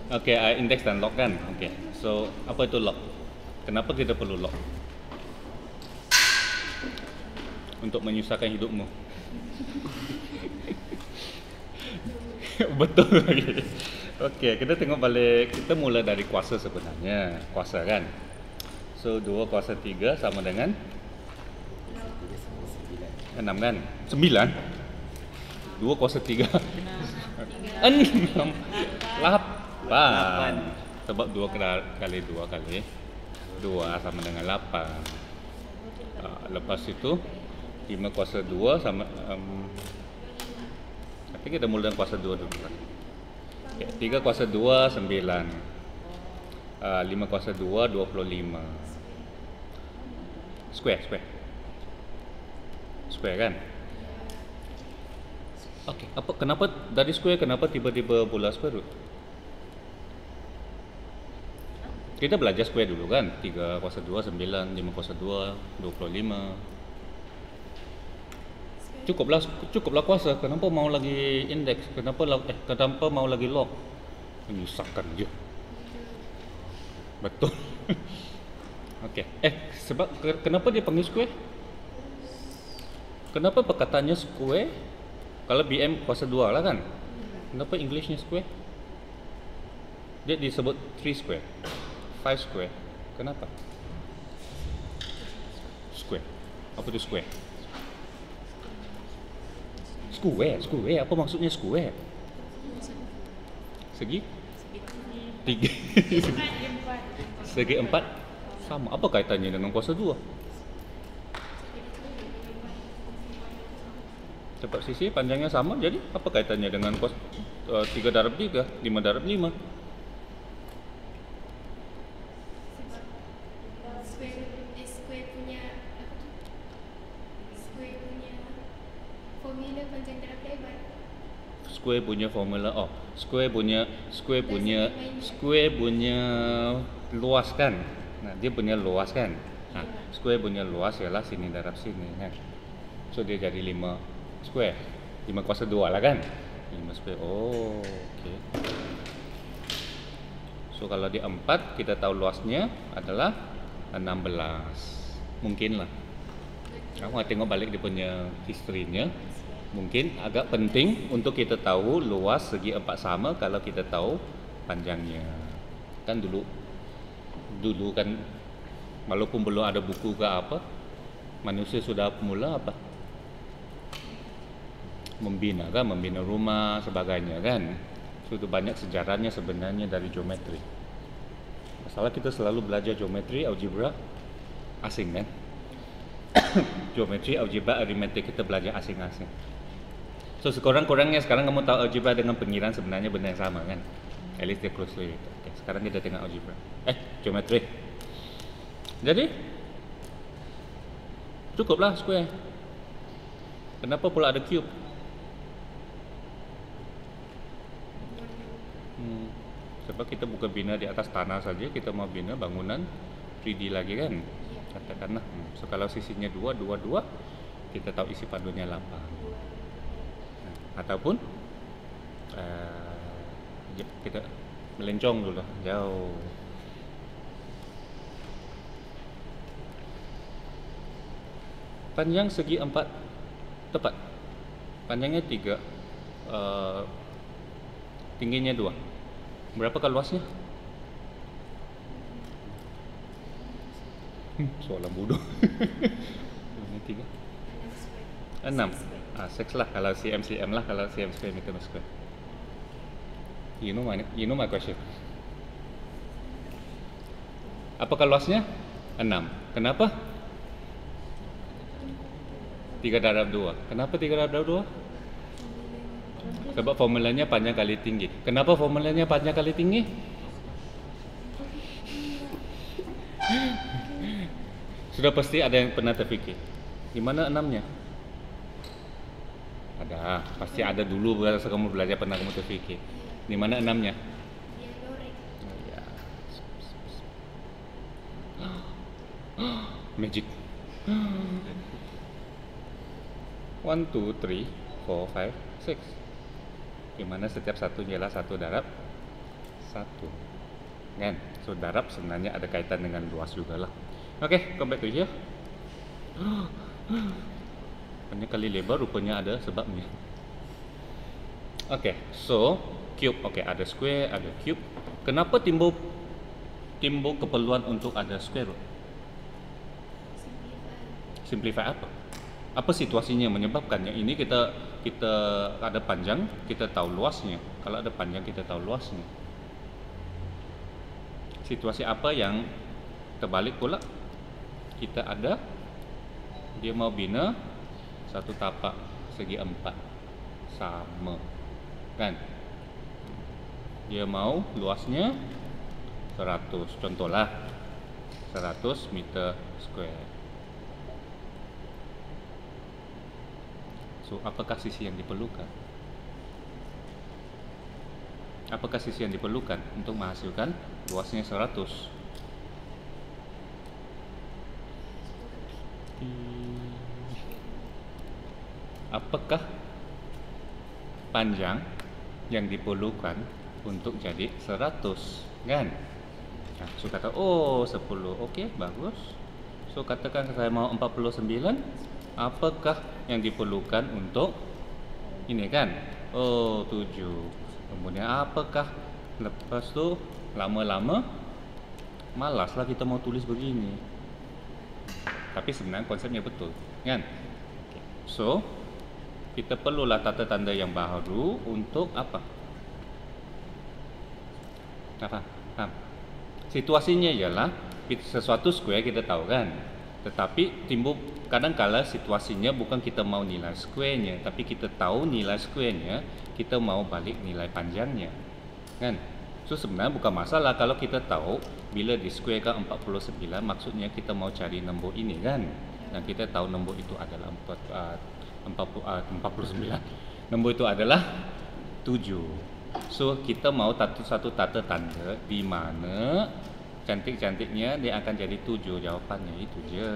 Oke, index dan log kan? Oke, so apa itu log? Kenapa kita perlu log? Untuk menyusahkan hidupmu. Betul lagi. Oke, kita tengok balik. Kita mula dari kuasa sebenarnya. Kuasa kan? So, 2 kuasa 3 sama dengan 6 kan? 9? 2 kuasa 3 6 8. Sebab 2 kali 2 kali 2 sama dengan 8. Lepas itu 5 kuasa 2 sama tapi kita mula dengan kuasa 2 dulu kan. Okay, 3 kuasa 2 9. 5 kuasa 2 25. Square kan? Okey, kenapa dari square kenapa tiba-tiba bola square root? Kita belajar square dulu kan? 3 kuasa 2 9, 5 kuasa 2 25. Cukuplah kuasa. Kenapa mau lagi indeks? Kenapa mau lagi log? Menyusahkan je. Betul. Okey. Sebab kenapa dia panggil square? Kenapa perkataannya square? Kalau BM kuasa 2 lah kan? Kenapa Englishnya square? Dia disebut 3 square, 5 square. Kenapa? Square. Apa itu square? Square. Apa maksudnya square? Segi? 3. Segi 4 sama. Apa kaitannya dengan kuasa 2? Sebab sisi panjangnya sama, jadi apa kaitannya dengan kuasa 3 darab 3, 5 darab 5? Square punya formula panjang darab lebar. Square punya formula square punya luas kan. Nah, dia punya luas kan. Nah, square punya luas ialah sini darab sini kan. So dia jadi 5 square. 5 kuasa 2 lah kan. 5 square. Oh, okey. So kalau di 4 kita tahu luasnya adalah 16. Mungkinlah. Kamu tengok balik dia punya history-nya. Mungkin agak penting untuk kita tahu luas segi 4 sama kalau kita tahu panjangnya. Kan dulu kan walaupun belum ada buku ke apa, manusia sudah mula apa? Membina rumah sebagainya kan. Sudah banyak sejarahnya sebenarnya dari geometri. Masalah kita selalu belajar geometri, algebra asing kan. Geometri, algebra, aritmetik kita belajar asing-asing. So sekurang-kurangnya sekarang kamu tahu algebra dengan pengiran sebenarnya benda yang sama kan. At least dia closely related. Okay, sekarang kita tengok algebra. Geometri. Jadi cukuplah square. Kenapa pula ada cube? Sebab kita bukan bina di atas tanah saja, kita mau bina bangunan 3D lagi kan. Katakanlah. So kalau sisinya 2, kita tahu isi padunya 8. Ataupun kita melencong dulu jauh. Panjang segi 4 tepat. Panjangnya 3, tingginya 2. Berapakah luasnya? Soalan bodoh. 3 6. 6 lah kalau cm lah, kalau cm square meter square. You know my question. Apakah luasnya? 6. Kenapa? 3 darab 2. Kenapa 3 darab 2? Sebab formulanya panjang kali tinggi. Kenapa formulanya panjang kali tinggi? Sudah pasti ada yang pernah terfikir. Di mana 6-nya? Ada, pasti ada dulu bahasa kamu belajar pernah kamu terfikir. Di mana 6-nya? Ya. Magic. 1 2 3 4 5 6. Di mana setiap satunya adalah 1 darab 1. 1. Kan? So darab sebenarnya ada kaitan dengan luas juga lah. Oke, come back to here. Banyak kali lebar rupanya ada sebabnya. Oke, so cube. Oke, ada square, ada cube. Kenapa timbul keperluan untuk ada square root? Simplify apa? Apa situasinya menyebabkannya? Ini kita ada panjang, kita tahu luasnya. Kalau ada panjang, kita tahu luasnya. Situasi apa yang terbalik pula? Kita ada, dia mau bina satu tapak segi 4 sama, kan? Dia mau luasnya 100, contohlah 100 meter square. So, apakah sisi yang diperlukan? Apakah sisi yang diperlukan untuk menghasilkan luasnya 100? Apakah panjang yang diperlukan untuk jadi 100? Kan? Nah, so kata, oh 10, okey, bagus. So katakan saya mau 49. Apakah yang diperlukan untuk ini, kan? Oh 7. Kemudian apakah lepas tu lama-lama malaslah kita mau tulis begini. Tapi sebenarnya konsepnya betul, kan? Okay. So kita perlulah tata tanda yang baru untuk apa? Apa? Situasinya ialah sesuatu square kita tahu, kan? Tetapi timbul kadang-kala situasinya bukan kita mau nilai square-nya, tapi kita tahu nilai square-nya, kita mau balik nilai panjangnya, kan? So sebenarnya bukan masalah kalau kita tahu bila di squarekan 49, maksudnya kita mau cari nombor ini, kan? Dan kita tahu nombor itu adalah 49. Nombor itu adalah 7. So kita mau satu tata tanda di mana cantik-cantiknya dia akan jadi 7. Jawapannya itu je,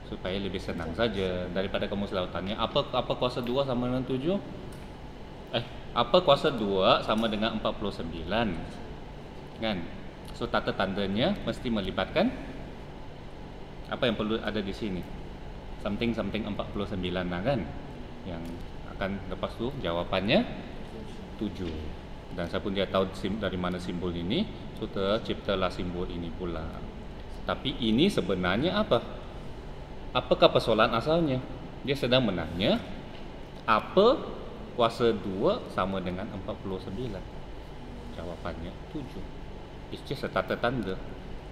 supaya lebih senang saja daripada kamu selalu tanya apa kuasa 2 sama dengan 7? Apa kuasa 2 sama dengan 49? Kan? So tata tandanya mesti melibatkan apa yang perlu ada di sini. Something 49 lah, kan? Yang akan lepas tu jawapannya 7. Dan siapapun dia tahu dari mana simbol ini, so terciptalah simbol ini pula. Tapi ini sebenarnya apa? Apakah persoalan asalnya? Dia sedang menanya apa kuasa 2 sama dengan 49? Jawapannya 7. It's just a tata tanda.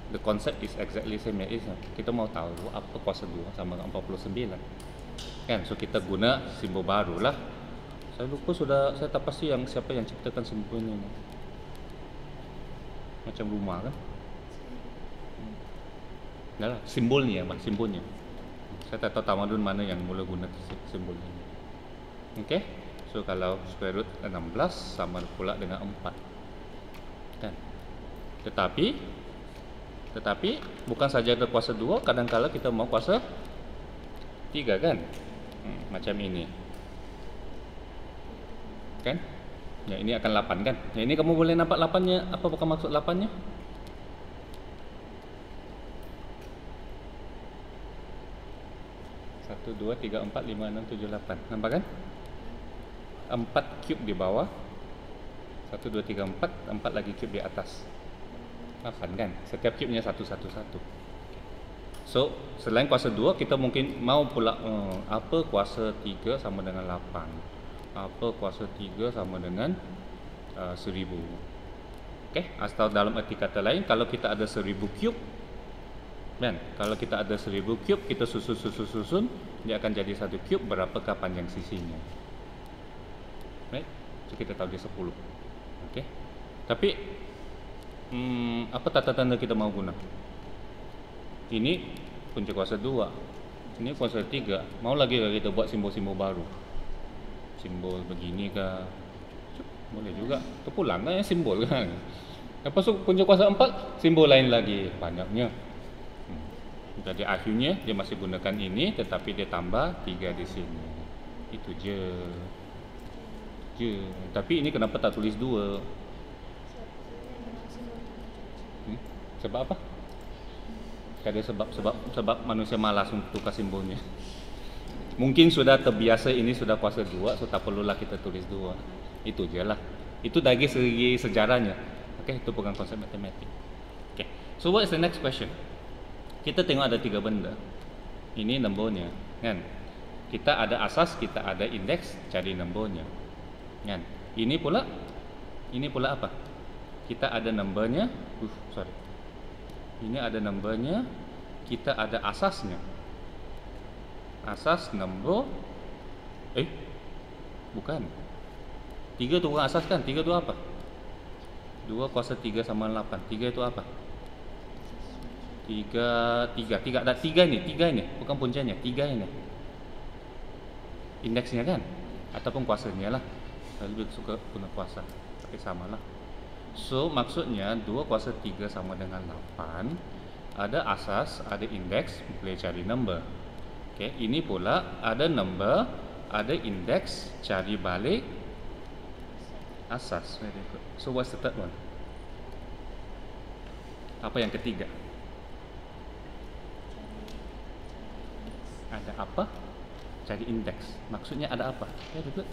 The concept is exactly same as it. Kita mau tahu apa kuasa 2 sama dengan 49. Kan? So kita guna simbol baru lah. Saya lupa saya tak pasti siapa yang ciptakan simbol ini. Macam rumah, kan? Dah lah, simbolnya. Saya tak tahu tamadun mana yang mula guna simbol ini. Okey. So kalau square root 16 sama pula dengan 4. Kan? Tetapi bukan saja ada kuasa 2, kadang-kala kita mau kuasa 3, kan? Macam ini. Kan? Ya ini akan 8, kan? Ya ini kamu boleh nampak 8-nya. Apa bukan maksud 8-nya? Satu, 2, 3, 4, 5, 6, 7, 8. Nampak, kan? 4 cube di bawah. 1, 2, 3, 4. 4 lagi cube di atas. 8, kan? Setiap cube-nya 1, 1, 1. So, selain kuasa 2, kita mungkin mau pula apa kuasa 3 sama dengan 8. Apa kuasa 3 sama dengan 1000. Okey, atau dalam arti kata lain, kalau kita ada 1000 cube, kan? Kalau kita ada 1000 cube, kita susun, dia akan jadi satu cube. Berapakah panjang sisinya? Right? So kita tahu dia 10. Okey. Tapi apa tata tanda kita mau guna? Ini punca kuasa 2. Ini kuasa 3. Mau lagi kita buat simbol-simbol baru. Simbol begini kah? Boleh juga. Terpulang kan simbol, kan? Lepas tu punca kuasa 4, simbol lain lagi banyaknya. Jadi akhirnya dia masih gunakan ini, tetapi dia tambah 3 di sini. Itu je. Tapi ini kenapa tak tulis 2? Sebab apa? Ada sebab manusia malas untuk tukar simbolnya. Mungkin sudah terbiasa ini sudah kuasa 2, so tak perlulah kita tulis 2. Itu je lah. Itu dari segi sejarahnya. Oke, itu bukan konsep matematik. Oke. So what is the next question? Kita tengok ada 3 benda. Ini nombornya, kan? Kita ada asas, kita ada indeks, cari nombornya. Kan? Ini pula apa? Kita ada nombornya. Ini ada nombornya, kita ada asasnya. Asas nombor bukan. 3 tu bukan asas kan? 3 tu apa? 2 kuasa 3 sama 8. 3 itu apa? 3 ada 3 ini, bukan puncanya, 3 ini. Indeksnya kan? Ataupun kuasanya lah. Saya lebih suka guna kuasa, tapi samalah. So maksudnya 2 kuasa 3 sama dengan 8. Ada asas, ada indeks, boleh cari number. Okay, ini pula ada number, ada indeks, cari balik asas. Very good. So what's the third one? Apa yang ketiga? Ada apa? Cari indeks. Maksudnya ada apa? Very good.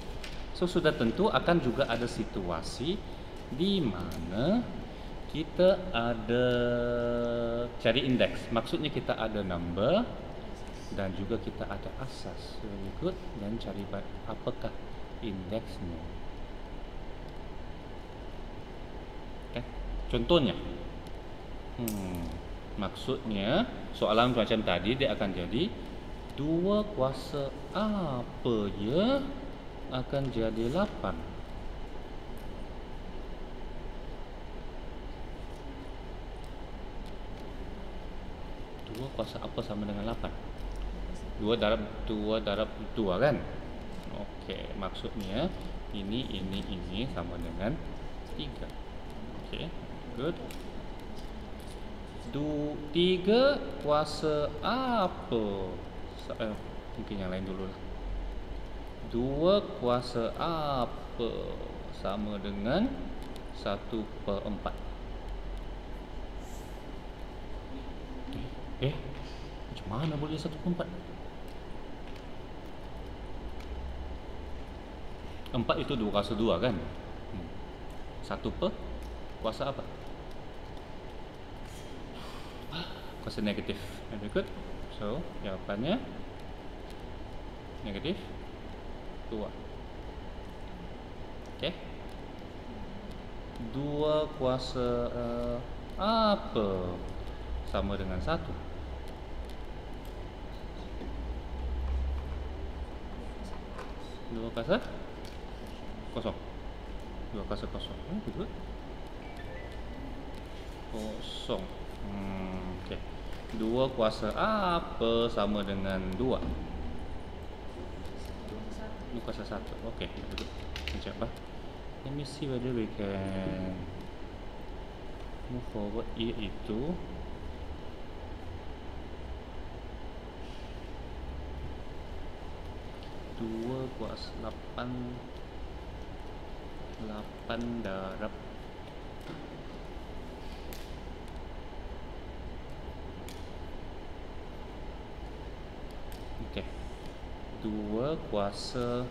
So sudah tentu akan juga ada situasi di mana kita ada cari indeks. Maksudnya kita ada number dan juga kita ada asas. Very good. Dan cari apakah indeksnya. Okay. Contohnya, maksudnya soalan macam tadi dia akan jadi 2 kuasa apa ya akan jadi 8. 2 kuasa apa sama dengan 8? 2 darab 2 kan? Okey, maksudnya ini sama dengan 3. Okey, good. 3 kuasa apa? Mungkin yang lain dulu lah. 2 kuasa apa sama dengan 1/4? Macam mana boleh 1/4? 4 itu 2 kuasa 2 kan? 1 per kuasa apa? Kuasa negatif. Very good. So, jawapannya negatif 2. Okay. 2 kuasa apa sama dengan 1? 2 kuasa kosong. 2 kuasa kosong. Good. Kosong. Okay. 2 kuasa apa sama dengan 2? 2 kuasa 1. Okay. Good. Macam apa? Let me see whether we can move forward. Iaitu 2 kuasa 8 darab okey 2 kuasa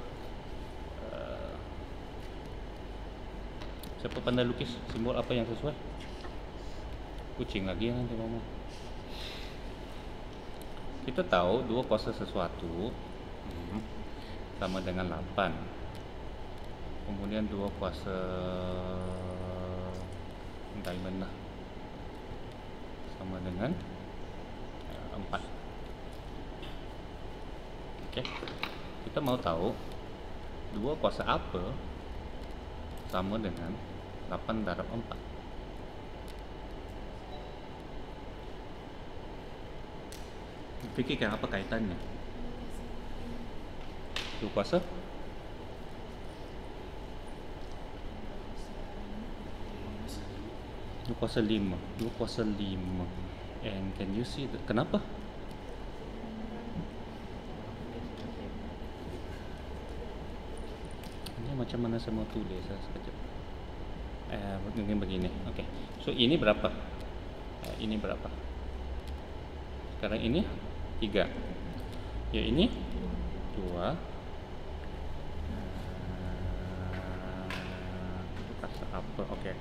siapa pandai lukis simbol apa yang sesuai? Kucing lagi nanti ngomong. Kita tahu 2 kuasa sesuatu sama dengan 8. Kemudian 2 kuasa diamond lah sama dengan 4. Okey. Kita mau tahu 2 kuasa apa sama dengan 8 darab 4. Fikirkan apa kaitannya? 2 kuasa 2 kuasa 5. 2 kuasa 5. And can you see kenapa? Ini macam mana saya mau tulis sekejap. Mungkin begini. Okey. So ini berapa? Ini berapa? Sekarang ini 3. Ya ini 2. Kasar apa? Oke.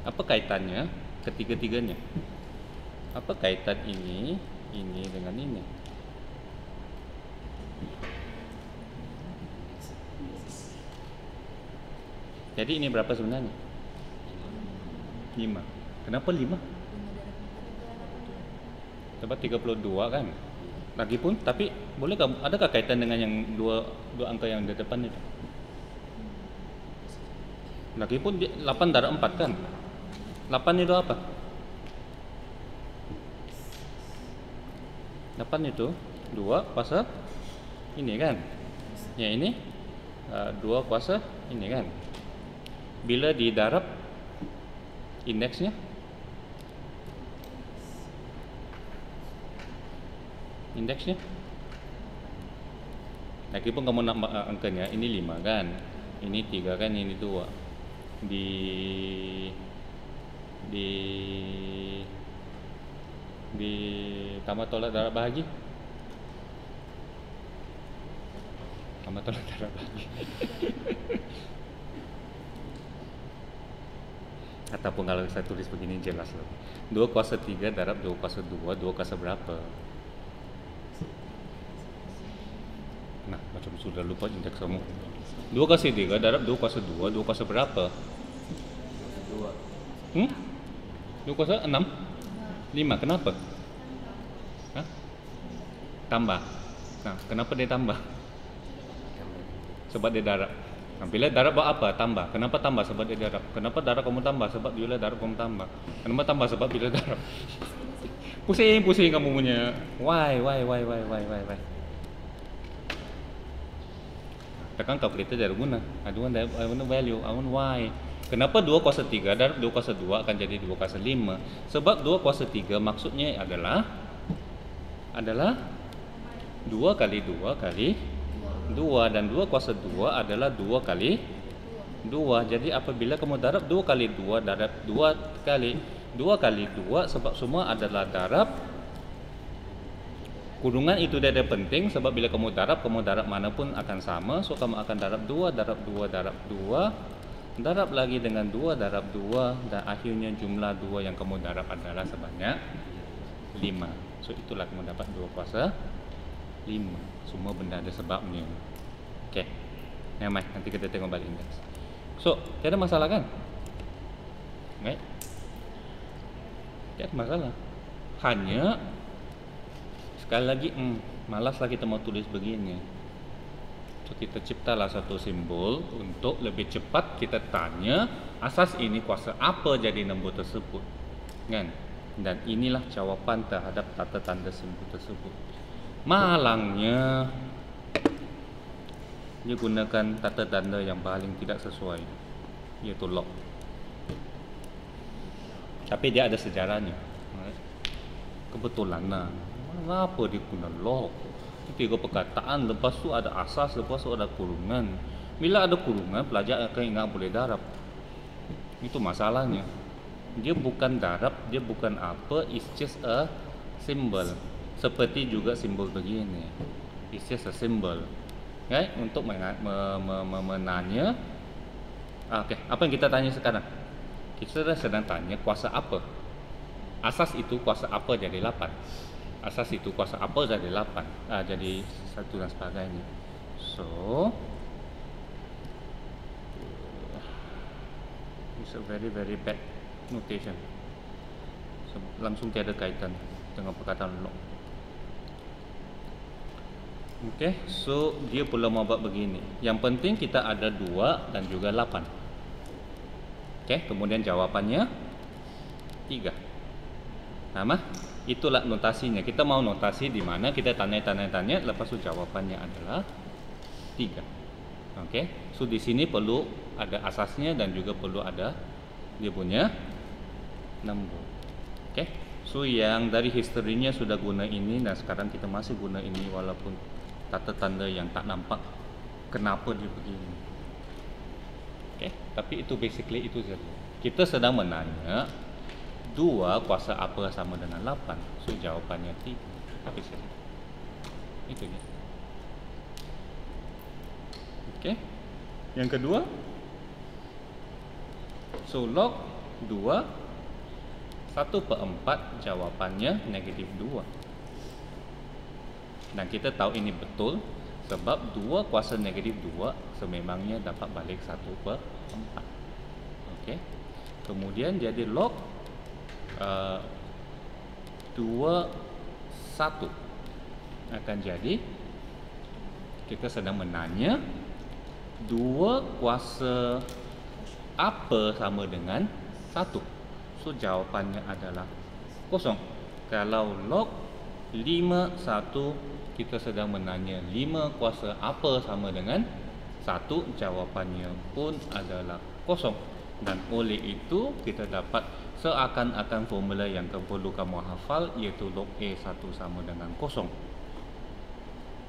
Apa kaitannya ketiga-tiganya? Apa kaitan ini dengan ini? Jadi ini berapa sebenarnya? 5. Kenapa 5? Sebab 32 kan? Lagipun, tapi bolehkah, adakah kaitan dengan yang dua angka yang di depan itu? Lagipun 8 darab 4 kan? 8 itu apa? 8 itu 2 kuasa ini kan? Ya ini 2 kuasa ini kan? Bila didarab indeksnya lagipun kamu nambah angkanya, ini 5 kan? Ini 3 kan? Ini 2. Di tambah tolak darab bahagi. Tambah tolak darab bahagi. Ataupun kalau saya tulis begini jelas loh. 2 kuasa 3 darab 2 kuasa 2, 2 kuasa berapa? Nah, macam sudah lupa indeks kamu. 2 kuasa 3 darab 2 kuasa 2, 2 kuasa berapa? 2 kuasa 6? 5, kenapa? Hah? Tambah. Nah, kenapa dia tambah? Sebab dia darab. Nah, bila darab buat apa? Tambah. Kenapa tambah? Sebab dia darab. Kenapa darab kamu tambah? Sebab bila darab kamu tambah. Kenapa tambah? Sebab bila darab. Pusing kamu punya. Why? Tekan kalkulator dari guna. I want value. I want why. Kenapa 2 kuasa 3 darab 2 kuasa 2 akan jadi 2 kuasa 5? Sebab 2 kuasa 3 maksudnya adalah 2 kali 2 kali 2, dan 2 kuasa 2 adalah 2 kali 2. Jadi apabila kamu darab 2 kali 2 darab 2 kali 2 sebab semua adalah darab. Kurungan itu dia penting sebab bila kamu darab manapun akan sama. So kamu akan darab 2 darab 2 darab 2 darab lagi dengan 2 darab 2, dan akhirnya jumlah 2 yang kamu darab adalah sebanyak 5. So itulah kamu dapat 2 kuasa 5. Semua benda ada sebabnya. Okey. Nanti kita tengok balik indeks. So, tiada masalah kan? Right? Tiada masalah. Hanya sekali lagi malaslah kita mau tulis begini. So, kita ciptalah satu simbol untuk lebih cepat kita tanya asas ini kuasa apa jadi nombor tersebut. Kan? Dan inilah jawapan terhadap tata tanda simbol tersebut. Malangnya dia gunakan tata tanda yang paling tidak sesuai, yaitu log. Tapi dia ada sejarahnya. Kebetulan kenapa dia guna log? 3 perkataan, lepas tu ada asas, lepas tu ada kurungan. Bila ada kurungan, pelajar akan ingat boleh darab. Itu masalahnya. Dia bukan darab, dia bukan apa, it's just a symbol. Seperti juga simbol begini. It's just a symbol. Right? Untuk menanya. Okey, apa yang kita tanya sekarang? Kita sedang tanya kuasa apa. Asas itu kuasa apa jadi 8. Asas itu kuasa apa jadi 8. Jadi 1 dan sebagainya. So it's a very bad notation. So, langsung tiada kaitan dengan perkataan log. Okay, so dia pula mau buat begini. Yang penting kita ada 2 dan juga 8. Okay, kemudian jawapannya 3. Sama? Itulah notasinya. Kita mau notasi di mana kita tanya, lepas itu jawabannya adalah 3. Okay, so di sini perlu ada asasnya dan juga perlu ada dia punya number. Okay, So yang dari historinya sudah guna ini dan sekarang kita masih guna ini walaupun tata tanda yang tak nampak kenapa dia begini. Okay, tapi itu basically itu saja. Kita sedang menanya 2 kuasa apa sama dengan 8. So jawapannya 3. Habis saja. Itu dia. Okay. Yang kedua, so log 2 1/4 jawapannya negatif 2. Dan kita tahu ini betul sebab 2 kuasa negatif 2 sememangnya dapat balik 1/4. Okey. Kemudian jadi log 2 1 akan jadi kita sedang menanya 2 kuasa apa sama dengan 1. So jawapannya adalah kosong. Kalau log 5 1 kita sedang menanya 5 kuasa apa sama dengan 1, jawapannya pun adalah kosong. Dan oleh itu kita dapat seakan-akan formula yang perlu kamu hafal, iaitu log A1 sama dengan kosong.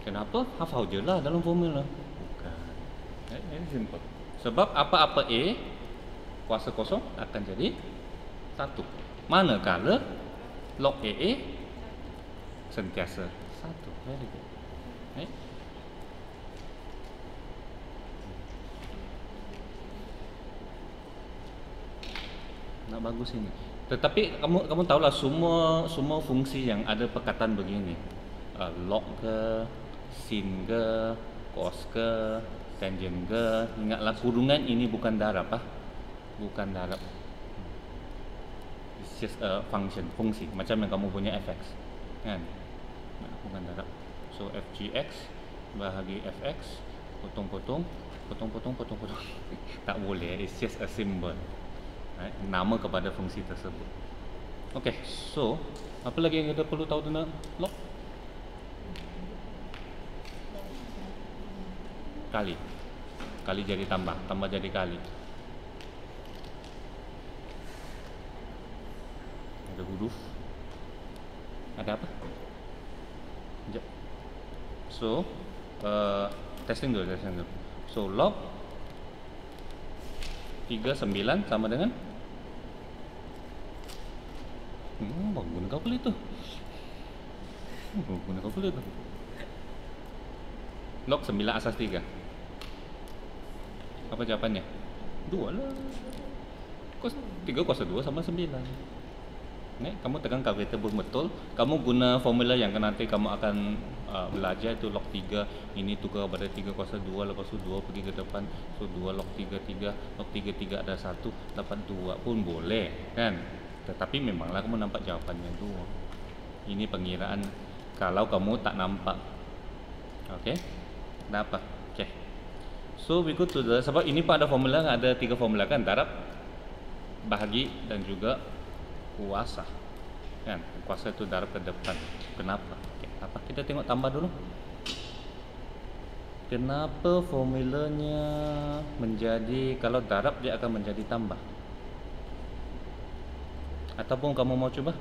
Kenapa? Hafal je lah dalam formula. Bukan. Ini simple. Sebab apa-apa A kuasa kosong akan jadi 1. Manakala log AA sentiasa 1. Very good. Right? Nak bagus ini. Tetapi kamu tahulah semua fungsi yang ada perkataan begini. Log ke, sin ke, cos ke, tangent ke. Ingatlah kurungan ini bukan darab bukan darab. It's just a function, fungsi macam yang kamu punya fx. Kan? Bukan darab. So fgx bahagi fx potong-potong. Tak boleh, it's just a symbol. Right? Nama kepada fungsi tersebut. Okay, so apa lagi yang kita perlu tahu tentang log? Kali jadi tambah jadi kali. Ada huruf. Ada apa? Sekejap. So testing dulu. So log 39 sama dengan guna kalkulator. Guna kalkulator. Log 9 asas 3. Apa jawapannya? 2 lah. Cos 3 kuasa 2 sama 9. Kamu tekan kalkulator betul. Kamu guna formula yang nanti kamu akan belajar itu log 3. Ini tukar pada 3 kuasa 2. Lepas tu 2 pergi ke depan. So 2 log 3 3. Log 3 3 ada 1. Dapat 2 pun boleh kan. Tetapi memanglah kamu nampak jawapannya 2. Ini pengiraan kalau kamu tak nampak. Okay. Kenapa? Okay. So we go to the, sebab ini pun ada formula, ada 3 formula kan, darab, bahagi dan juga kuasa. Kan? Kuasa itu darab ke depan. Kenapa? Okay. Apa? Kita tengok tambah dulu. Kenapa formulanya menjadi, kalau darab dia akan menjadi tambah? Ataupun kamu mau cuba?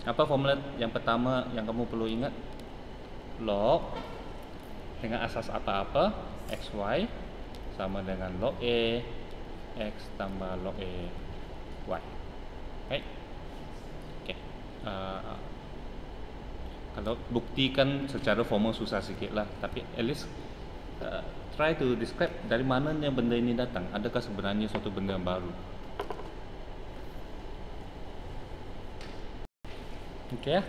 Apa formula yang pertama yang kamu perlu ingat? Log dengan asas apa-apa, xy sama dengan log a x tambah log a y. Right? Okay. Kalau buktikan secara formal susah sikit lah, tapi at least try to describe dari mananya benda ini datang. Adakah sebenarnya suatu benda yang baru? Okay,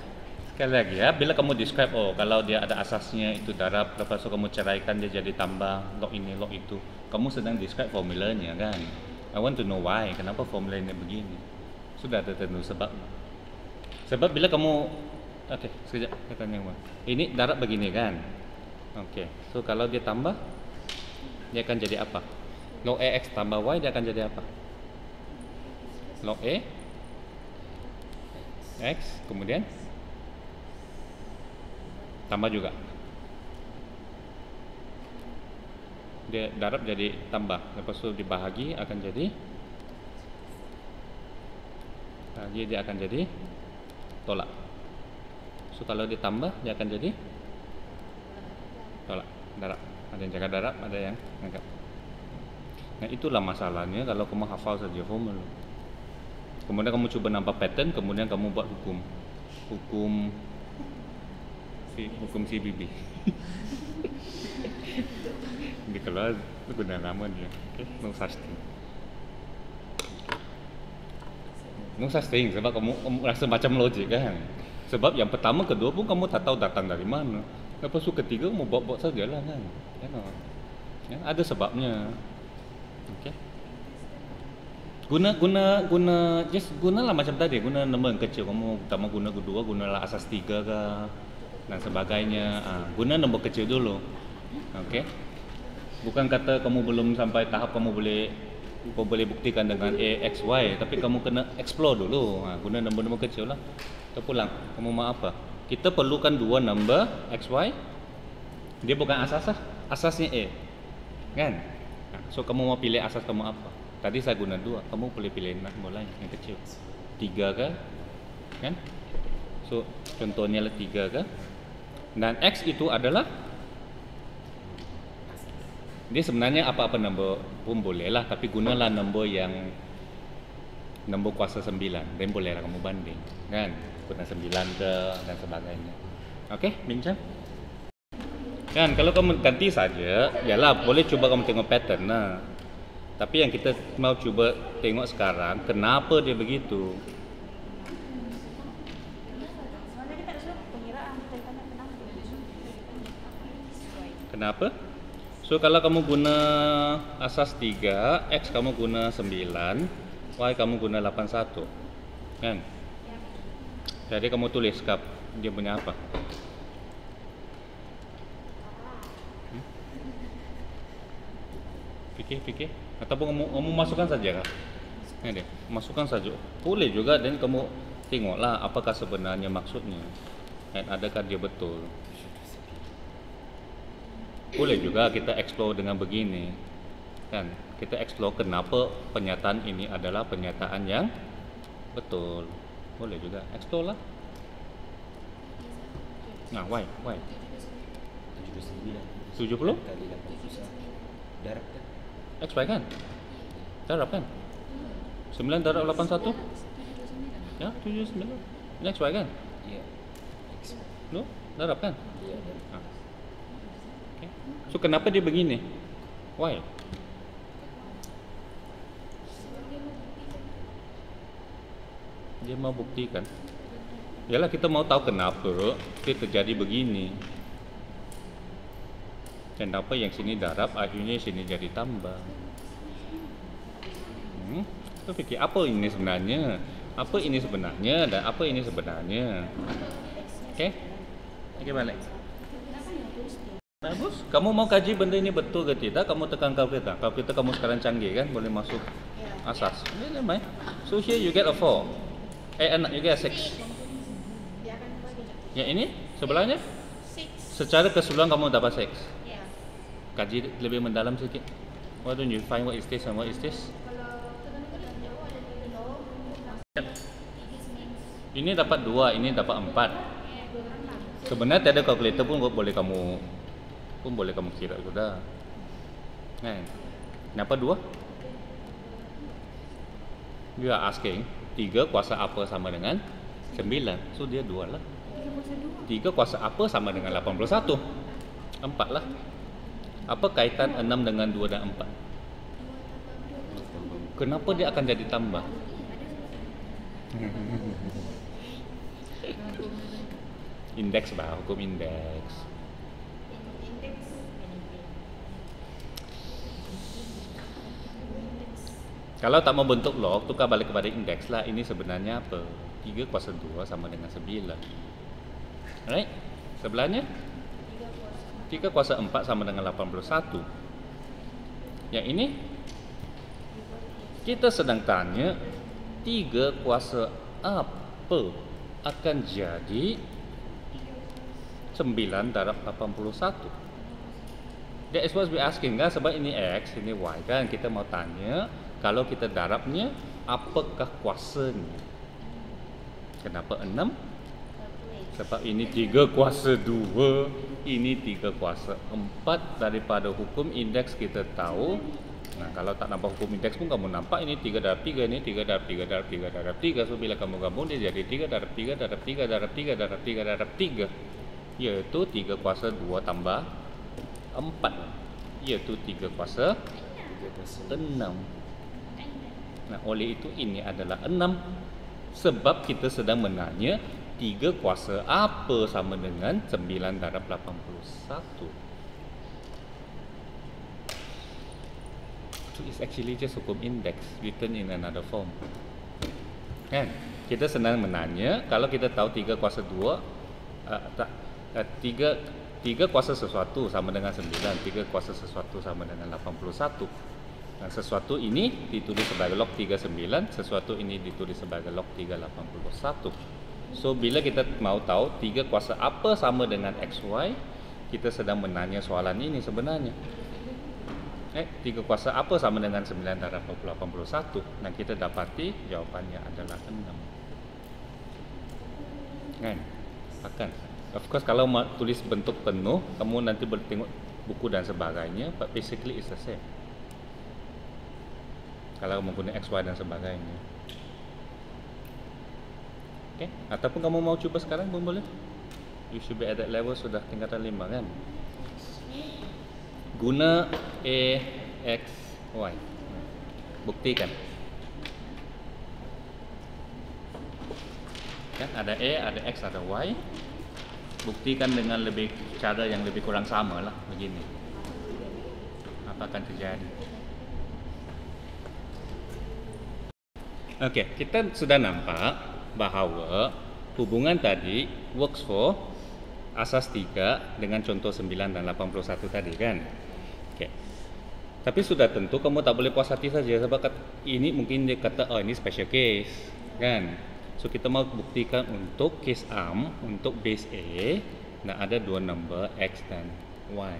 sekali lagi ya, bila kamu describe, kalau dia ada asasnya itu darab, lepas tu kamu ceraikan dia jadi tambah, log ini, log itu, kamu sedang describe formulanya kan. I want to know why, kenapa formulanya begini. Sudah tertentu sebab. Sebab bila kamu, okay, sekejap, kita tanya. Ini darab begini kan. Okay, so kalau dia tambah, dia akan jadi apa? Log ax tambah y, dia akan jadi apa? Log a x, kemudian tambah juga. Dia darab jadi tambah, lepas tu dibahagi akan jadi Nah, dia akan jadi tolak. So kalau ditambah dia akan jadi tolak, darab. Ada yang jaga darab, ada yang angkat. Nah itulah masalahnya kalau kamu hafal saja formula. Kemudian kamu coba nambah pattern, kemudian kamu buat hukum CBB. Ini kalau guna nama dia, okay? No such thing. No such thing sebab kamu rasa macam logik kan. Sebab yang pertama, kedua pun kamu tak tahu datang dari mana. Lepas tu ketiga mau buat-buat sajalah kan. Ya, ada sebabnya. Okay. Gunalah macam tadi, guna nombor yang kecil. Kamu pertama guna kedua, gunalah asas 3 kah dan sebagainya. Guna nombor kecil dulu. Okey. Bukan kata kamu belum sampai tahap kamu boleh buktikan dengan A, X, Y, tapi kamu kena explore dulu. Guna nombor-nombor kecil lah. Kita pulang. Kamu mau apa? Kita perlukan dua nombor X, Y. Dia bukan asas lah. Asasnya A. Kan? So kamu mau pilih asas kamu apa? Tadi saya guna 2, kamu boleh pilih nombor lain yang kecil. 3 kah? Kan? So contohnya lah 3 kah? Dan X itu adalah dia sebenarnya apa-apa nombor pun boleh lah, tapi gunalah nombor yang nombor kuasa 9, dan bolehlah kamu banding, kan? Guna 9 ke dan sebagainya. Okey, bincang. Kan kalau kamu ganti saja, yalah boleh cuba kamu tengok pattern lah. Tapi yang kita mau cuba tengok sekarang, kenapa dia begitu? Kenapa? So kalau kamu guna asas 3, X kamu guna 9, Y kamu guna 81. Kan? Jadi kamu tulis kap dia punya apa? Fikir. Ataupun kamu masukkan saja kah? Ini deh, masukkan saja. Boleh juga, dan kamu tengoklah apakah sebenarnya maksudnya. Dan adakah dia betul? Boleh juga kita explore dengan begini. Kan? Kita explore kenapa pernyataan ini adalah pernyataan yang betul. Boleh juga explore lah. Nah, why? 70? Darab kan? X, Y kan? Darab kan? 9 darab 81? Ya, 79. Ini X, Y kan? Iya. No? Darab kan? Iya. Okay. So kenapa dia begini? Why? Dia mau buktikan. Yalah kita mau tahu kenapa dia terjadi begini. Kenapa yang sini darab, akhirnya sini jadi tambah. Kita fikir apa ini sebenarnya? Apa ini sebenarnya dan apa ini sebenarnya? Okey? Okey balik. Bagus. Kamu mau kaji benda ini betul ke tidak? Kamu tekan kalkulator. Kalkulator kamu sekarang canggih kan? Boleh masuk asas. Boleh main. So here you get a 4. You get a 6. Yang ini sebelahnya? Secara keseluruhan kamu dapat 6. Kaji lebih mendalam sikit. Why don't you find what is this and what is this? Ini dapat 2, ini dapat 4. Sebenarnya tiada kalkulator pun boleh kamu kira sudah. Kan? Kenapa 2? You are asking 3 kuasa apa sama dengan 9. So dia 2 lah. 3 kuasa apa sama dengan 81? 4 lah. Apa kaitan 6 dengan 2 dan 4? Kenapa dia akan jadi tambah? Indeks bah, hukum indeks. Kalau tak mau bentuk log, tukar balik kepada indeks lah. Ini sebenarnya apa? 3 kuasa 2 sama dengan 9. Alright? Sebelahnya 3 kuasa 4 sama dengan 81. Yang ini kita sedang tanya 3 kuasa apa akan jadi 9 darab 81. That is what we asking kan, sebab ini X, ini Y kan. Kita mau tanya kalau kita darabnya apakah kuasanya. Kenapa 6? Sebab ini 3 kuasa 2, ini 3 kuasa 4. Daripada hukum indeks kita tahu. Nah, kalau tak nampak hukum indeks pun kamu nampak ini 3 darab 3, ini 3 darab 3 darab 3 darab 3. So bila kamu gabung dia jadi 3 darab 3 darab 3 darab 3 darab 3 darab 3, iaitu 3 kuasa 2 tambah 4, iaitu 3 kuasa 6. Nah, oleh itu ini adalah 6. Sebab kita sedang menanya 3 kuasa apa sama dengan 9 darab 81. So it's actually just hukum index written in another form. Kan? Kita senang menanya kalau kita tahu 3 kuasa 2 3 kuasa sesuatu sama dengan 9, 3 kuasa sesuatu sama dengan 81. Nah, sesuatu ini ditulis sebagai log 39, sesuatu ini ditulis sebagai log 381. So bila kita mau tahu 3 kuasa apa sama dengan XY, kita sedang menanya soalan ini sebenarnya. 3 kuasa apa sama dengan 9 darab 81? Dan kita dapati jawapannya adalah 6. Kan? Bahkan of course kalau tulis bentuk penuh, kamu nanti bertengok buku dan sebagainya, but basically it's the same. Kalau menggunakan XY dan sebagainya. Okay? Ataupun kamu mau coba sekarang pun boleh. You should be at that level, sudah tingkatan 5 kan. Guna A, X, Y. Buktikan. Kan ada A, ada X, ada Y. Buktikan dengan cara yang lebih kurang sama lah, begini. Apa akan terjadi? Okey, kita sudah nampak bahawa hubungan tadi works for asas 3 dengan contoh 9 dan 81 tadi kan. Okey. Tapi sudah tentu kamu tak boleh puas hati saja sebab ini mungkin dia kata oh ini special case kan. So kita mau buktikan untuk case arm untuk base A dan ada 2 nombor X dan Y.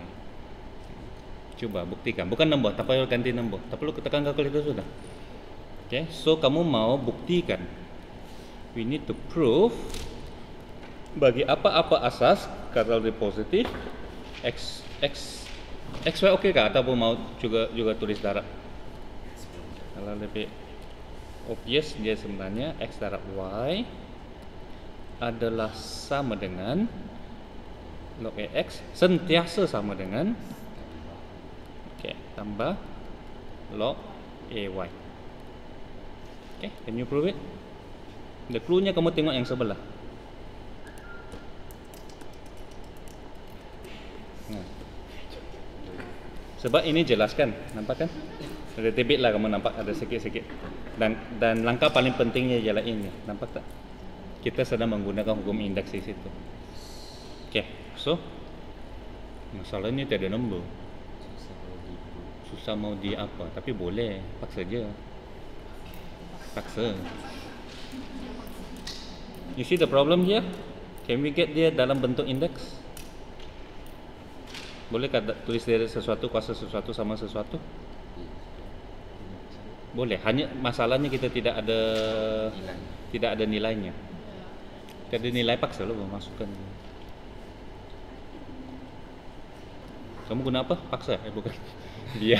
Cuba buktikan, bukan nombor, tak payah ganti nombor. Tak perlu tekan kalkulator sudah. Okay, so kamu mau buktikan. We need to prove bagi apa-apa asas kalau dia positif XY okey kah ataupun mau juga tulis darab. Kalau lebih obvious dia sebenarnya X darab Y adalah sama dengan log AX sentiasa sama dengan tambah log AY. Okay, can you prove it? The clue-nya kamu tengok yang sebelah. Nah. Sebab ini jelaskan, nampak kan? Ada tebit lah kamu nampak ada sikit-sikit. Dan langkah paling pentingnya ialah ini, nampak tak? Kita sedang menggunakan hukum indeks di situ. Okay, so masalahnya tiada nombor. Susah mau di apa, tapi boleh, paksa je. Paksa. You see the problem here? Can we get dia dalam bentuk indeks? Bolehkah tulis dia sesuatu kuasa sesuatu sama sesuatu? Boleh. Hanya masalahnya kita tidak ada nilainya. Tidak ada nilai paksa lo masukkan. Kamu guna apa? Paksa? Bukan. Dia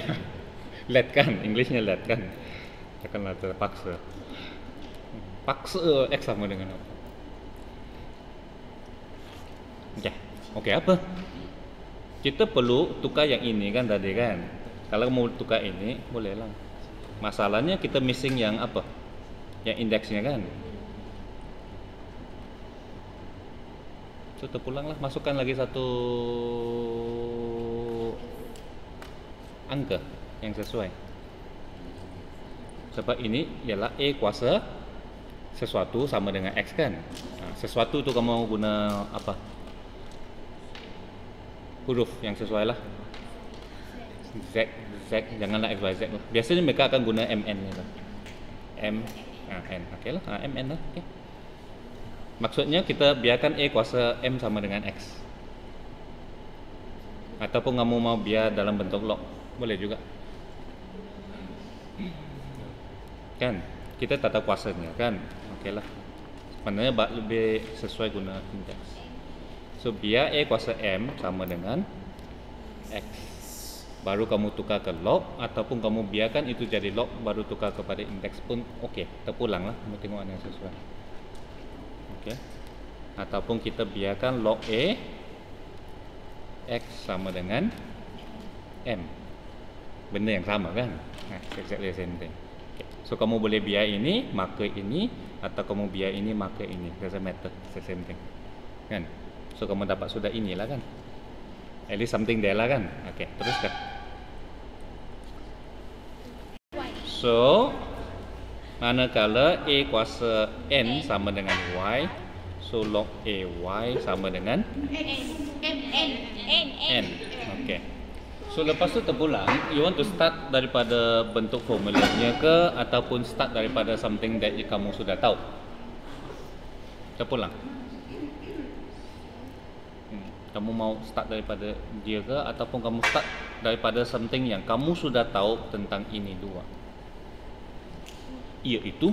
let kan, Englishnya let kan. Akanlah terpaksa. Paksa X sama dengan apa? Okey apa? Kita perlu tukar yang ini kan tadi kan. Kalau mau tukar ini bolehlah. Masalahnya kita missing yang apa? Yang indeksnya kan. So terpulanglah, masukkan lagi satu angka yang sesuai. Sebab ini ialah A kuasa sesuatu sama dengan X kan. Sesuatu tu kamu guna apa? Huruf yang sesuai lah. Z, janganlah X, Y, Z lah. Biasanya mereka akan guna MN ni lah. N. Okey lah, MN lah. Okay. Maksudnya kita biarkan A kuasa M sama dengan X. Ataupun kamu mau biar dalam bentuk log, boleh juga. Kan kita tak tahu kuasanya kan. Okeylah. Maknanya lebih sesuai guna indeks. So biar A kuasa M sama dengan X. Baru kamu tukar ke log, ataupun kamu biarkan itu jadi log baru tukar kepada indeks pun okey. Terpulang lah, kamu tengok mana yang sesuai. Okey. Ataupun kita biarkan log A X sama dengan M. Benda yang sama kan? Exactly the same thing. Okay. So kamu boleh biar ini, marker ini, atau kamu biar ini, marker ini. Doesn't matter, it's the same thing. Kan? So kamu dapat sudah inilah kan? At least something there lah kan? Okay, teruskan. So manakala A kuasa N sama dengan Y, so log AY sama dengan N. Okay. So lepas tu terpulang, you want to start daripada bentuk formulanya ke, ataupun start daripada something that kamu sudah tahu? Terpulang. Kamu mau start daripada dia ke, ataupun kamu start daripada something yang kamu sudah tahu tentang ini dua? Iaitu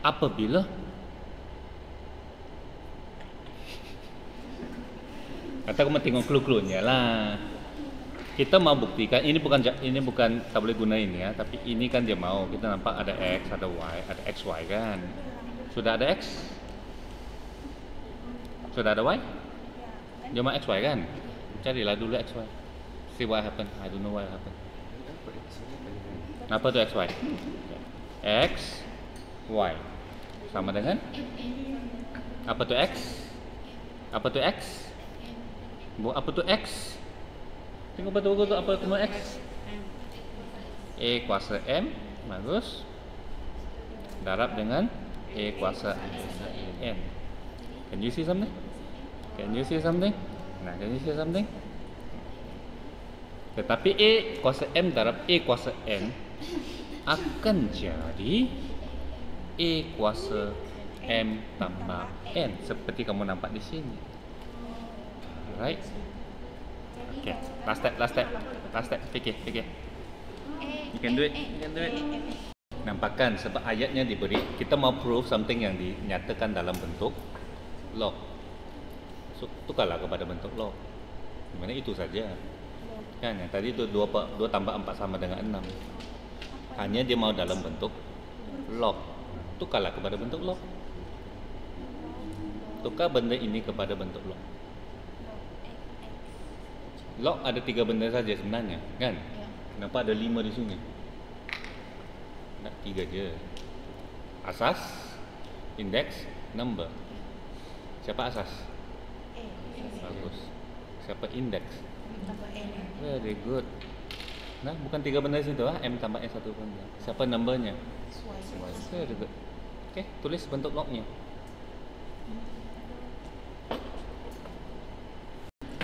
apabila atau kamu tengok clue-cluenya lah. Kita mau buktikan ini bukan tak boleh guna ini ya, tapi ini kan dia mau kita nampak ada X, ada Y, ada XY kan. Sudah ada X? Sudah ada Y? Dia mau XY kan? Carilah dulu XY. See what happen. I don't know what happen. Apa tu XY? X, Y sama dengan apa tu X? Apa tu X? Apa tu X? Tengok betul-betul tu apa tu X? A kuasa M, bagus. Darab dengan A kuasa N. Can you see something? Can you see something? Nah, can you see something? Tetapi A kuasa M darab A kuasa N akan jadi A kuasa M tambah N seperti kamu nampak di sini. Right? Okay, last step, fikir. You can do it. Nampakkan sebab ayatnya diberi, kita mau prove something yang dinyatakan dalam bentuk log. So, tukarlah kepada bentuk log. Dimana itu saja. Kan, yang tadi itu 2 tambah 4 sama dengan 6. Hanya dia mau dalam bentuk log. Tukarlah kepada bentuk log. Tukar benda ini kepada bentuk log. Log ada 3 benda saja sebenarnya, kan? Kenapa ada 5 di sini? Nak 3 je. Asas, indeks, number. Siapa asas? Bagus. Siapa indeks? Very good. Nah, bukan 3 benda di situ ah, M tambah N 1 benda. Siapa numbernya? Very good. Okey, tulis bentuk lognya.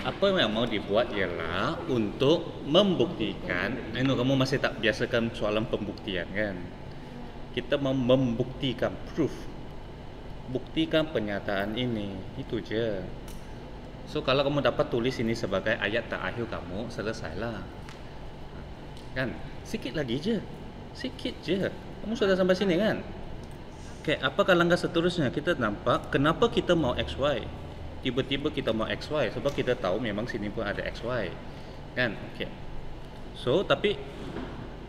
Apa yang mau dibuat ialah untuk membuktikan. I know kamu masih tak biasakan soalan pembuktian kan. Kita mau membuktikan, proof. Buktikan pernyataan ini. Itu je. So kalau kamu dapat tulis ini sebagai ayat terakhir kamu, selesailah. Kan? Sikit lagi je. Sikit je. Kamu sudah sampai sini kan? Okay, apakah langkah seterusnya? Kita nampak kenapa kita mau XY. Tiba-tiba kita mau XY sebab kita tahu memang sini pun ada XY kan. Okey. So tapi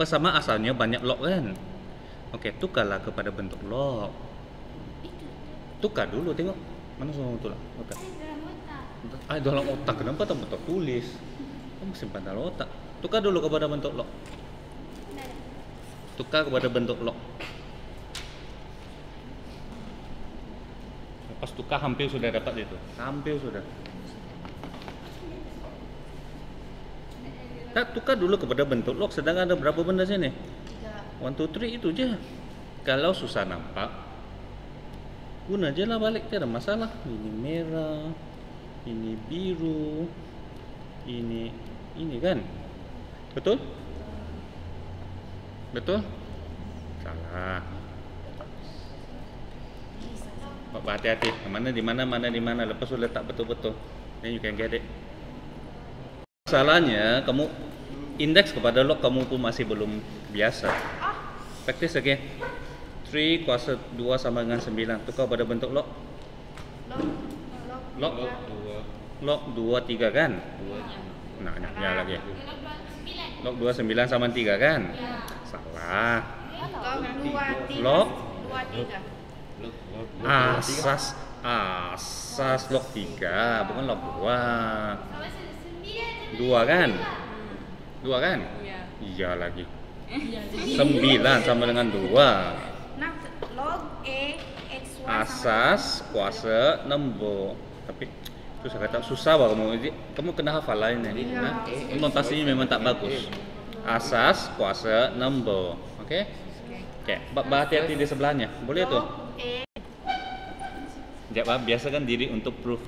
persamaan asalnya banyak log kan. Okey, tukarlah kepada bentuk log. Tukar dulu tengok mana semua betul lah. Okey. Dalam otak kenapa tak betul tulis? Kamu simpan dalam otak. Tukar dulu kepada bentuk log. Tukar kepada bentuk log. Pas tukar hampir sudah dapat itu. Hampir sudah. Tak tukar dulu kepada bentuk log. Sedangkan ada berapa benda sini? 1, 2, 3 itu je. Kalau susah nampak, guna je lah balik. Tidak ada masalah. Ini merah, ini biru, ini kan? Betul? Betul? Salah. Hati-hati, mana di mana lepas tu letak betul-betul, then you can get it. Masalahnya kamu indeks kepada log kamu pun masih belum biasa. Practice again. 3 kuasa 2 sama dengan 9. Tukar pada bentuk log. Log Log. 2 Log 2 3 kan? 2 Nah, ya lagi. Log 2 9 sama 3 kan? Salah. log 2 3 Log 2 3 log asas log 3 bukan log 2. 2 kan? 2 kan? Iya lagi. 9 sama dengan 2. nah log e x y Asas kuasa nembok. Tapi susah kata, susah bah kamu kena hafalan ini. Nah, notasinya memang tak bagus. Asas kuasa nembok. Oke? Oke, hati-hati di sebelahnya. Boleh tuh. Jawab biasakan diri untuk proof.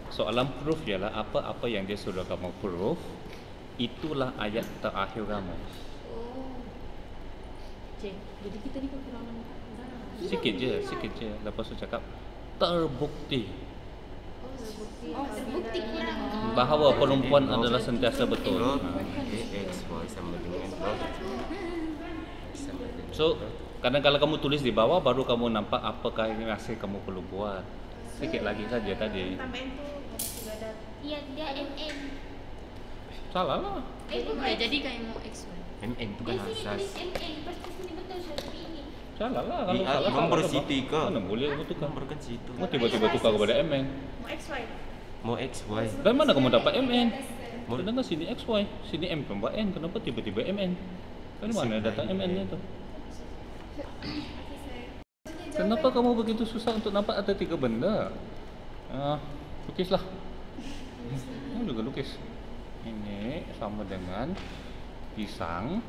Soalan proof ialah apa-apa yang dia sudah kamu proof, itulah ayat terakhir kamu. Jadi kita ni kekurangan barang. Sikit je. Lepas tu cakap terbukti terbukti bahawa perempuan adalah sentiasa betul. log x y sama dengan log sama dengan So, kadang kalau kamu tulis di bawah baru kamu nampak apakah yang masih kamu perlu buat. Sikit lagi saja tadi. tambahin tuh sudah ada Iya, dia MM. Salah lah. Ya, jadi kayak mau X1. mm bukan asas. MM, pasti sini betul tapi ini. Salah lah kalau Iya, salah. nomor salah, Siti coba. kah? Mana boleh kamu tukar. Nomor kan situ. Kamu tiba-tiba tukar kepada MN. mau x y Mau x y. Dan mana kamu dapat MN? Mau- Sedangkan sini XY, sini M tambah N. Kenapa tiba-tiba MN? Dari mana datang MN-nya tu? Kenapa kamu begitu susah untuk nampak ada 3 benda? Lukislah. Kamu juga lukis. Ini sama dengan pisang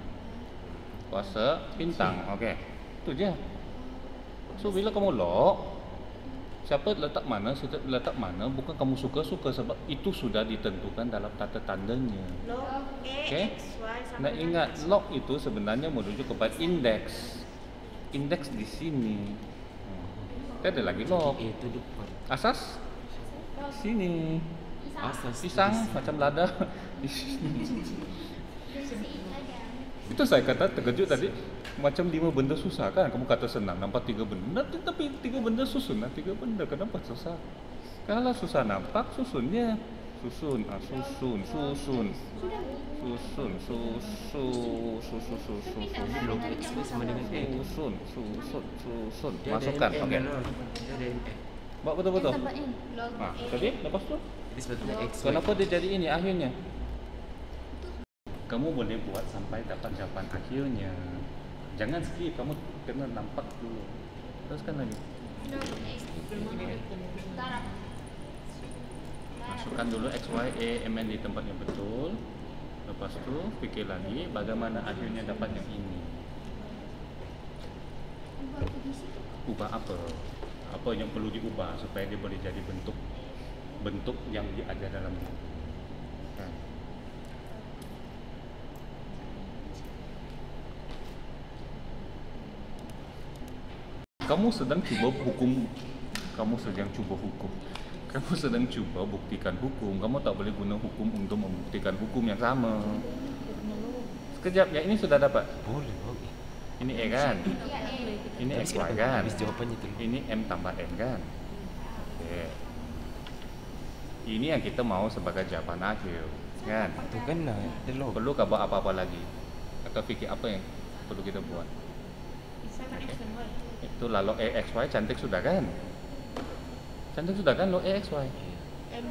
kuasa bintang. Okey. Itu je. So bila kamu log, siapa letak mana bukan kamu suka-suka sebab itu sudah ditentukan dalam tata tandanya. log e Okey. x y sama Nah dengan ingat log itu sebenarnya merujuk kepada indeks. Indeks di sini. Ada lagi log. Itu depan. Asas sini. Asas. Pisang macam lada di sini. Itu saya kata terkejut tadi. Macam 5 benda susah kan? Kamu kata senang nampak 3 benda, tapi 3 benda susun lah 3 benda. Kenapa susah? Kalau susah nampak susunnya. Susun. Susun. Log x y sama dengan x. Susun. Dia ada Masukkan. mm, Okey. kan? Dia ada mm. Buat betul-betul. Tambah N. log Nah, e tadi lepas tu Jadi sebetulnya x y. kenapa dia jadi ini akhirnya? Kamu boleh buat sampai dapat jawapan akhirnya. Jangan skip, kamu kena nampak dulu. Teruskan lagi. Masukkan dulu x, y, a, mn di tempat yang betul. Lepas tu fikir lagi bagaimana akhirnya dapat yang ini. Ubah apa? Apa yang perlu diubah supaya dia boleh jadi bentuk yang diajar dalam buku. Kan? Kamu sedang cuba hukum. Kamu sedang cuba hukum. Kamu sedang cuba buktikan hukum. Kamu tak boleh guna hukum untuk membuktikan hukum yang sama. Sekejap, ya ini sudah dapat. Boleh, boleh. Ini E kan? Ini Tapi XY kenapa kan? habis jawabannya tu? Ini M tambah N kan? Oke. Ini yang kita mau sebagai jawaban akhir, kan? Tu kan lah, ada log. Perlu kah buat apa-apa lagi? Atau fikir apa yang perlu kita buat? sama x dan y Itu lah log E XY cantik sudah kan? Cantik sudah kan log E XY? m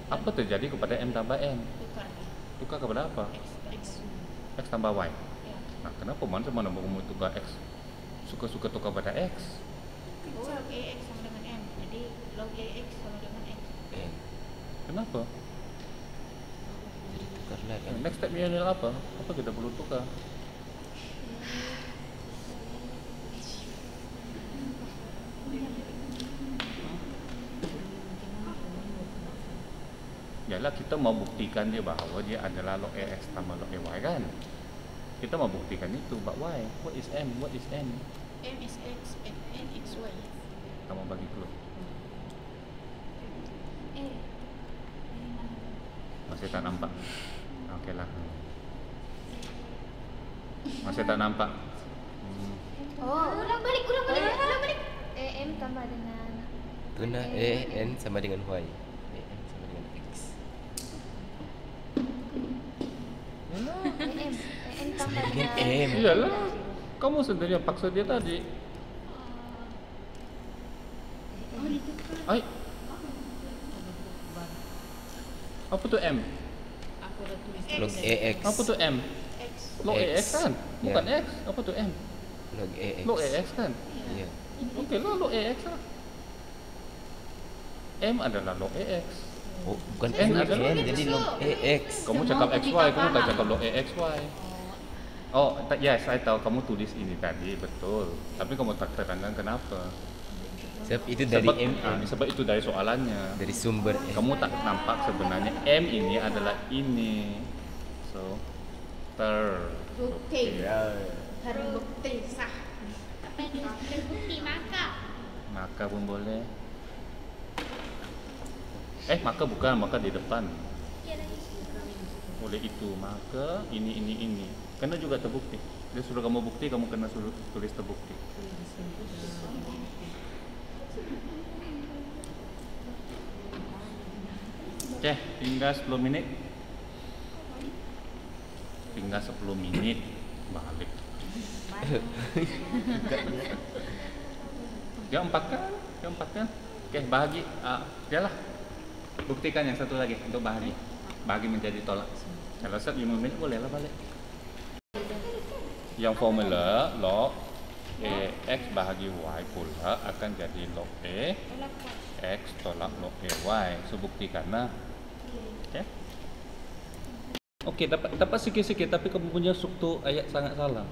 Apa terjadi kepada M tambah N? tukar Tukar kepada apa? x X tambah Y. ya Nah, kenapa mana mau tukar X? Suka-suka tukar pada X? log e x sama dengan m jadi log e x sama dengan x N. Kenapa? Jadi tukar lah kan. Next stepnya adalah apa? Apa kita perlu tukar? Yalah kita mau buktikan dia bahawa dia adalah log AX tambah log AY kan? Kita mau buktikan itu, but why? What is M? What is N? m is x and n x y Kamu bagi clue. Masih tak nampak? Okey lah. Masih tak nampak? Oh, ulang balik. M tambah dengan Tuna N sama dengan Y. N sama dengan X. M tambah Dengan dengan M. Iyalah. Kamu sendiri yang paksa dia tadi. Ay. Apa tuh M? Log AX. Apa tuh M? X. Log X. AX kan? Bukan Ya. X. Apa tuh M? Log AX. Log AX kan? Iya. Oke lah, log AX lah. M adalah log AX. Oh, bukan N N, adalah N jadi log AX. Kamu cakap XY, kamu tak cakap log AXY. Oh, yes, saya tahu kamu tulis ini tadi, betul. Tapi kamu tak terangkan kenapa. Sebab itu dari M. Sebab itu dari soalannya. Dari sumber M. Kamu tak nampak sebenarnya M ini adalah ini. So, Bukti. Ya. Terbukti sah. terbukti maka. Maka pun boleh. Maka bukan, maka di depan. Oleh itu, maka ini. Karena juga terbukti. Dia suruh kamu bukti, kamu kena suruh tulis terbukti. Oke, tinggal 10 menit. Tinggal 10 menit balik. Dia empat kan? Oke, bahagi. Yalah. Buktikan yang satu lagi untuk bahagi. Bahagi menjadi tolak. Kalau set 5 menit bolehlah balik. Yang formula log X bahagi Y pula akan jadi log X tolak log Y. So buktikanlah. Oke, dapat sikit-sikit tapi kamu punya struktur ayat sangat salah.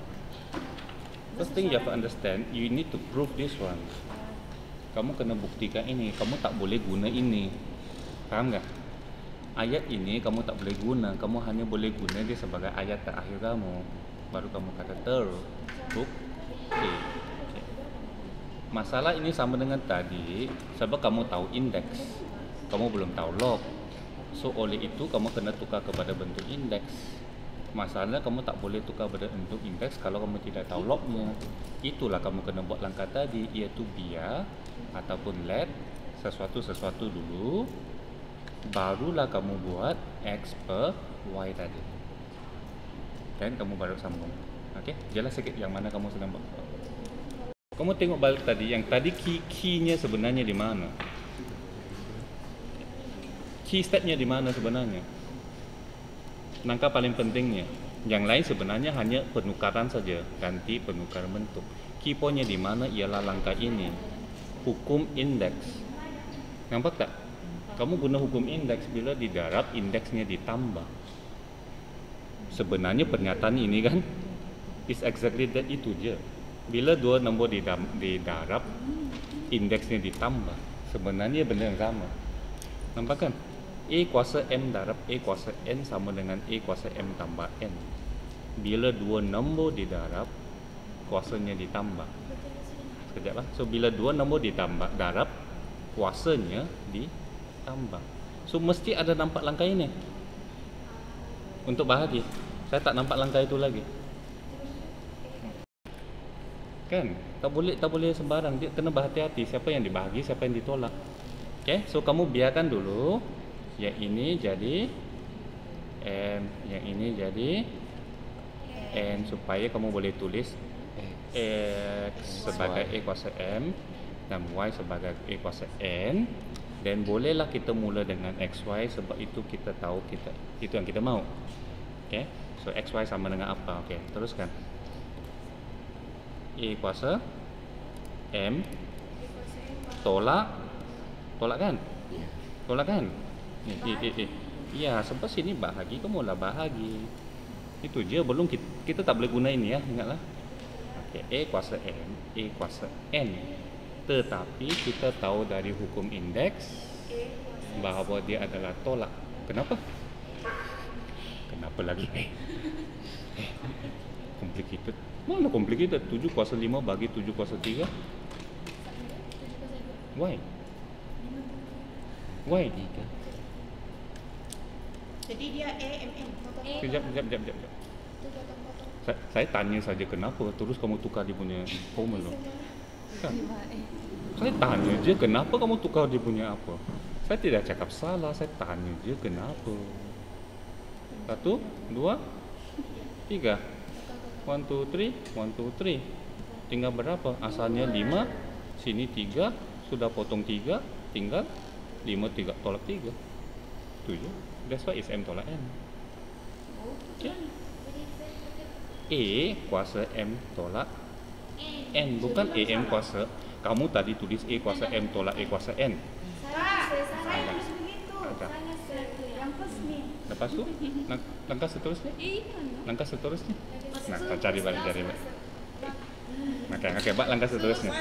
First thing you have to understand, you need to prove this one. Kamu kena buktikan ini, kamu tak boleh guna ini. Paham tak? Ayat ini kamu tak boleh guna, kamu hanya boleh guna dia sebagai ayat terakhir kamu. Baru kamu kata terbukti. Okay. Masalah ini sama dengan tadi, sebab kamu tahu indeks, kamu belum tahu log. So oleh itu kamu kena tukar kepada bentuk indeks. Masalahnya kamu tak boleh tukar pada bentuk indeks kalau kamu tidak tahu lognya. Itulah kamu kena buat langkah tadi, iaitu biar ataupun let sesuatu dulu, barulah kamu buat X per Y tadi. Dan kamu baru sambung. Okey, jelas sikit yang mana kamu sedang buat. Kamu tengok balik tadi, yang tadi key-nya sebenarnya di mana? Key stepnya di mana sebenarnya? Langkah paling pentingnya. Yang lain sebenarnya hanya penukaran saja, ganti penukaran bentuk. Key point-nya di mana ialah langkah ini. Hukum indeks. Nampak tak? Kamu guna hukum indeks bila di darab indeksnya ditambah. Sebenarnya pernyataan ini kan is exactly that, itu je. Bila dua nombor di darab indeksnya ditambah, sebenarnya benda yang sama. Nampak kan? A kuasa M darab A kuasa N sama dengan A kuasa M tambah N. Bila dua nombor didarab, kuasanya ditambah. Sekejap lah. So bila dua nombor ditambah darab, kuasanya ditambah. So mesti ada nampak langkah ini untuk bahagi. Saya tak nampak langkah itu lagi. Kan? Tak boleh sembarang. Dia kena berhati-hati siapa yang dibahagi, siapa yang ditolak. Okay? So kamu biarkan dulu. Yang ini jadi M, yang ini jadi N, supaya kamu boleh tulis X sebagai A kuasa M dan Y sebagai A kuasa N. Dan bolehlah kita mula dengan XY sebab itu kita tahu itu yang kita mau. Okay? So XY sama dengan apa? Okay, teruskan. A kuasa M tolak kan? Tolak kan? Ya, sebab sini bahagi, kamu lah bahagi. Itu je, belum kita tak boleh guna ini ya, ingatlah. Okay, A kuasa M, A kuasa N. Tetapi kita tahu dari hukum indeks bahawa dia adalah tolak. Kenapa? Kenapa lagi? Complicated. Mana complicated? 7 kuasa 5 bagi 7 kuasa 3. Why? 3. Jadi dia AMN. Sekejap. Saya tanya saja kenapa, terus kamu tukar dia punya formula. Kan? Saya tanya dia kenapa kamu tukar dia punya apa. Saya tidak cakap salah, saya tanya dia kenapa. 1, 2, 3. 1, 2, 3, 1, 2, 3. Tinggal berapa? Asalnya 5, sini 3, sudah potong 3, tinggal 5 3 tolak 3. Itu je. That's why is M tolak N. Okay. E kuasa M tolak N, bukan EM kuasa. Kamu tadi tulis E kuasa M tolak E kuasa N. Saya tulis begitu. Ada. Yang plus nih. Lepas tu langkah seterusnya. Langkah seterusnya. Nah, kita cari balik. Okey, buat langkah seterusnya.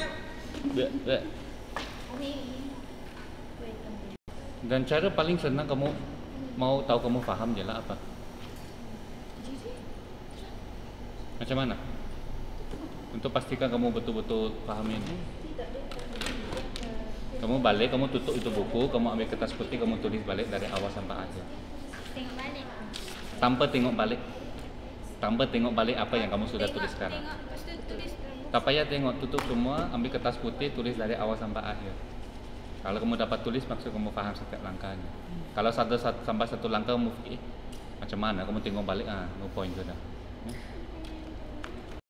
Dan cara paling senang kamu mau tahu kamu faham je lah apa? Macam mana? Untuk pastikan kamu betul-betul faham ini. Kamu balik, kamu tutup itu buku, kamu ambil kertas putih, kamu tulis balik dari awal sampai akhir. Tengok balik. Tanpa tengok balik. Tanpa tengok balik apa yang kamu sudah tulis sekarang. Tengok, lepas tu tulis. Tak payah tengok, tutup semua, ambil kertas putih, tulis dari awal sampai akhir. Kalau kamu dapat tulis, maksud kamu faham setiap langkahnya. Kalau sampai satu langkah kamu fikir, macam mana? Kamu tengok balik, no point sudah.